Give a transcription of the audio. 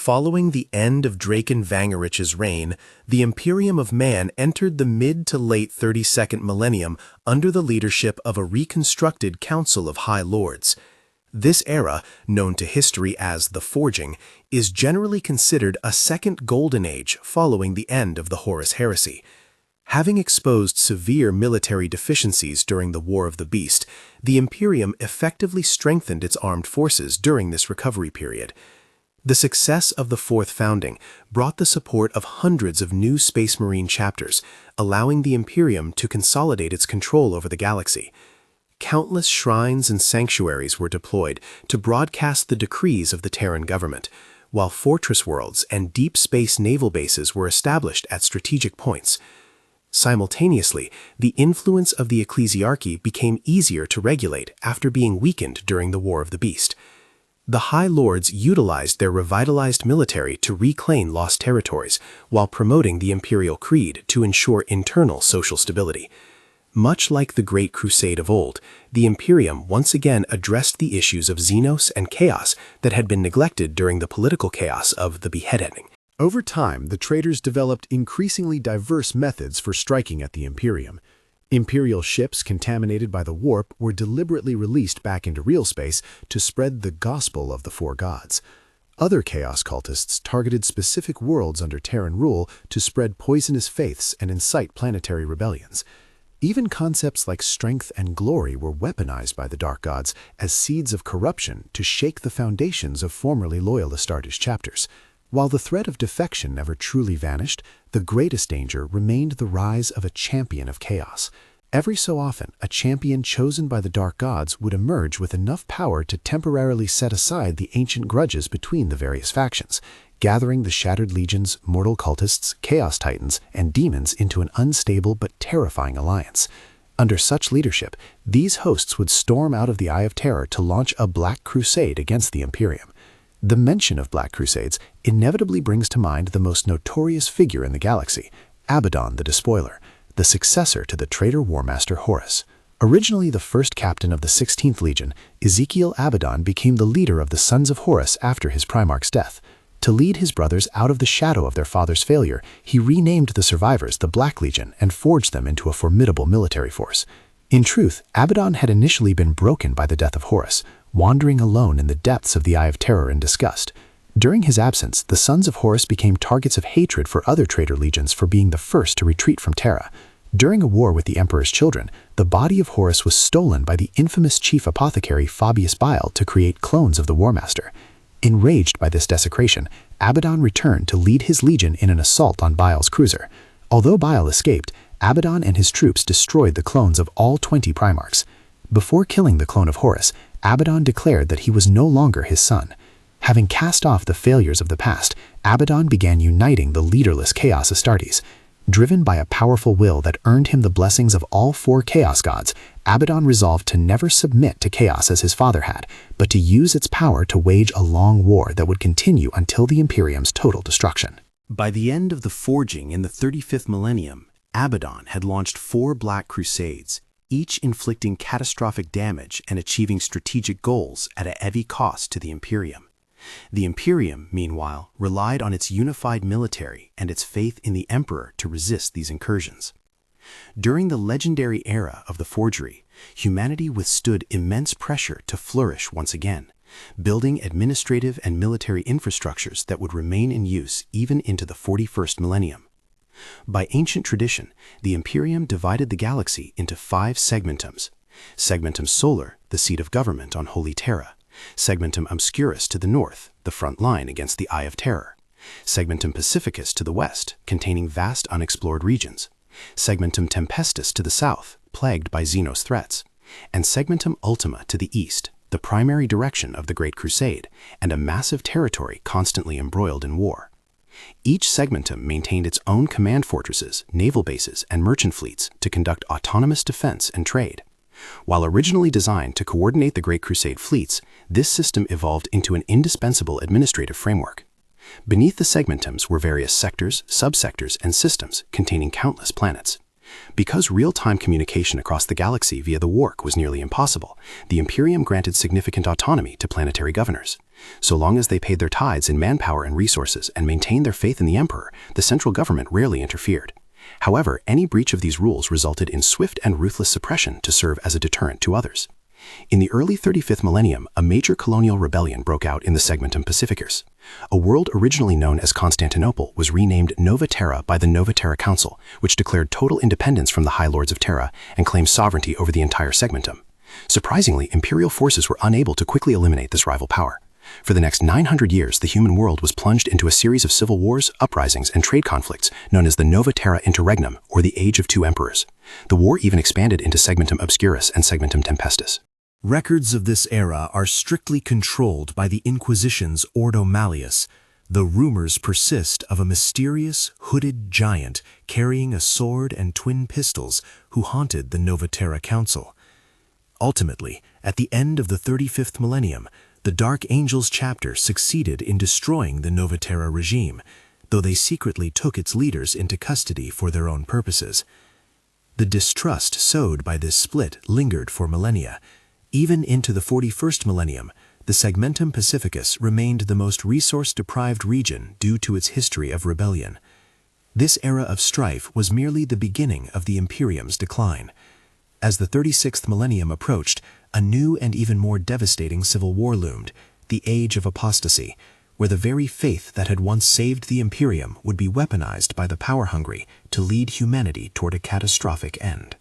Following the end of Draken Vangorich's reign, the Imperium of Man entered the mid to late 32nd millennium under the leadership of a reconstructed Council of High Lords. This era, known to history as the Forging, is generally considered a second golden age following the end of the Horus heresy. Having exposed severe military deficiencies during the War of the Beast, the Imperium effectively strengthened its armed forces during this recovery period. The success of the Fourth Founding brought the support of hundreds of new Space Marine chapters, allowing the Imperium to consolidate its control over the galaxy. Countless shrines and sanctuaries were deployed to broadcast the decrees of the Terran government, while fortress worlds and deep space naval bases were established at strategic points. Simultaneously, the influence of the ecclesiarchy became easier to regulate after being weakened during the War of the Beast. The High Lords utilized their revitalized military to reclaim lost territories while promoting the Imperial Creed to ensure internal social stability. Much like the Great Crusade of old, the Imperium once again addressed the issues of Xenos and chaos that had been neglected during the political chaos of the beheading. Over time, the traitors developed increasingly diverse methods for striking at the Imperium. Imperial ships contaminated by the warp were deliberately released back into real space to spread the gospel of the four gods. Other chaos cultists targeted specific worlds under Terran rule to spread poisonous faiths and incite planetary rebellions. Even concepts like strength and glory were weaponized by the Dark Gods as seeds of corruption to shake the foundations of formerly loyal Astartes chapters. While the threat of defection never truly vanished, the greatest danger remained the rise of a champion of chaos. Every so often, a champion chosen by the Dark Gods would emerge with enough power to temporarily set aside the ancient grudges between the various factions, gathering the shattered legions, mortal cultists, chaos titans, and demons into an unstable but terrifying alliance. Under such leadership, these hosts would storm out of the Eye of Terror to launch a Black Crusade against the Imperium. The mention of Black Crusades inevitably brings to mind the most notorious figure in the galaxy, Abaddon the Despoiler, the successor to the traitor warmaster Horus. Originally the first captain of the 16th Legion, Ezekiel Abaddon became the leader of the Sons of Horus after his Primarch's death. To lead his brothers out of the shadow of their father's failure, he renamed the survivors the Black Legion and forged them into a formidable military force. In truth, Abaddon had initially been broken by the death of Horus, wandering alone in the depths of the Eye of Terror in disgust. During his absence, the Sons of Horus became targets of hatred for other traitor legions for being the first to retreat from Terra. During a war with the Emperor's children, the body of Horus was stolen by the infamous chief apothecary Fabius Bile to create clones of the Warmaster. Enraged by this desecration, Abaddon returned to lead his legion in an assault on Bile's cruiser. Although Bile escaped, Abaddon and his troops destroyed the clones of all 20 Primarchs. Before killing the clone of Horus, Abaddon declared that he was no longer his son. Having cast off the failures of the past, Abaddon began uniting the leaderless Chaos Astartes. Driven by a powerful will that earned him the blessings of all four Chaos gods, Abaddon resolved to never submit to chaos as his father had, but to use its power to wage a long war that would continue until the Imperium's total destruction. By the end of the Forging in the 35th millennium, Abaddon had launched 4 Black Crusades, each inflicting catastrophic damage and achieving strategic goals at a heavy cost to the Imperium. The Imperium, meanwhile, relied on its unified military and its faith in the Emperor to resist these incursions. During the legendary era of the Forgery, humanity withstood immense pressure to flourish once again, building administrative and military infrastructures that would remain in use even into the 41st millennium. By ancient tradition, the Imperium divided the galaxy into 5 segmentums: Segmentum Solar, the seat of government on Holy Terra; Segmentum Obscurus to the north, the front line against the Eye of Terror; Segmentum Pacificus to the west, containing vast unexplored regions; Segmentum Tempestus to the south, plagued by Xenos threats; and Segmentum Ultima to the east, the primary direction of the Great Crusade, and a massive territory constantly embroiled in war. Each segmentum maintained its own command fortresses, naval bases, and merchant fleets to conduct autonomous defense and trade. While originally designed to coordinate the Great Crusade fleets, this system evolved into an indispensable administrative framework. Beneath the segmentums were various sectors, subsectors, and systems containing countless planets. Because real-time communication across the galaxy via the warp was nearly impossible, the Imperium granted significant autonomy to planetary governors. So long as they paid their tithes in manpower and resources and maintained their faith in the Emperor, the central government rarely interfered. However, any breach of these rules resulted in swift and ruthless suppression to serve as a deterrent to others. In the early 35th millennium, a major colonial rebellion broke out in the Segmentum Pacificus. A world originally known as Constantinople was renamed Nova Terra by the Nova Terra Council, which declared total independence from the High Lords of Terra and claimed sovereignty over the entire Segmentum. Surprisingly, Imperial forces were unable to quickly eliminate this rival power. For the next 900 years, the human world was plunged into a series of civil wars, uprisings, and trade conflicts known as the Nova Terra Interregnum, or the Age of Two Emperors. The war even expanded into Segmentum Obscurus and Segmentum Tempestus. Records of this era are strictly controlled by the Inquisition's Ordo Malleus, though rumors persist of a mysterious, hooded giant carrying a sword and twin pistols who haunted the Nova Terra Council. Ultimately, at the end of the 35th millennium, the Dark Angels chapter succeeded in destroying the Nova Terra regime, though they secretly took its leaders into custody for their own purposes. The distrust sowed by this split lingered for millennia. Even into the 41st millennium, the Segmentum Pacificus remained the most resource-deprived region due to its history of rebellion. This era of strife was merely the beginning of the Imperium's decline. As the 36th millennium approached, a new and even more devastating civil war loomed, the Age of Apostasy, where the very faith that had once saved the Imperium would be weaponized by the power-hungry to lead humanity toward a catastrophic end.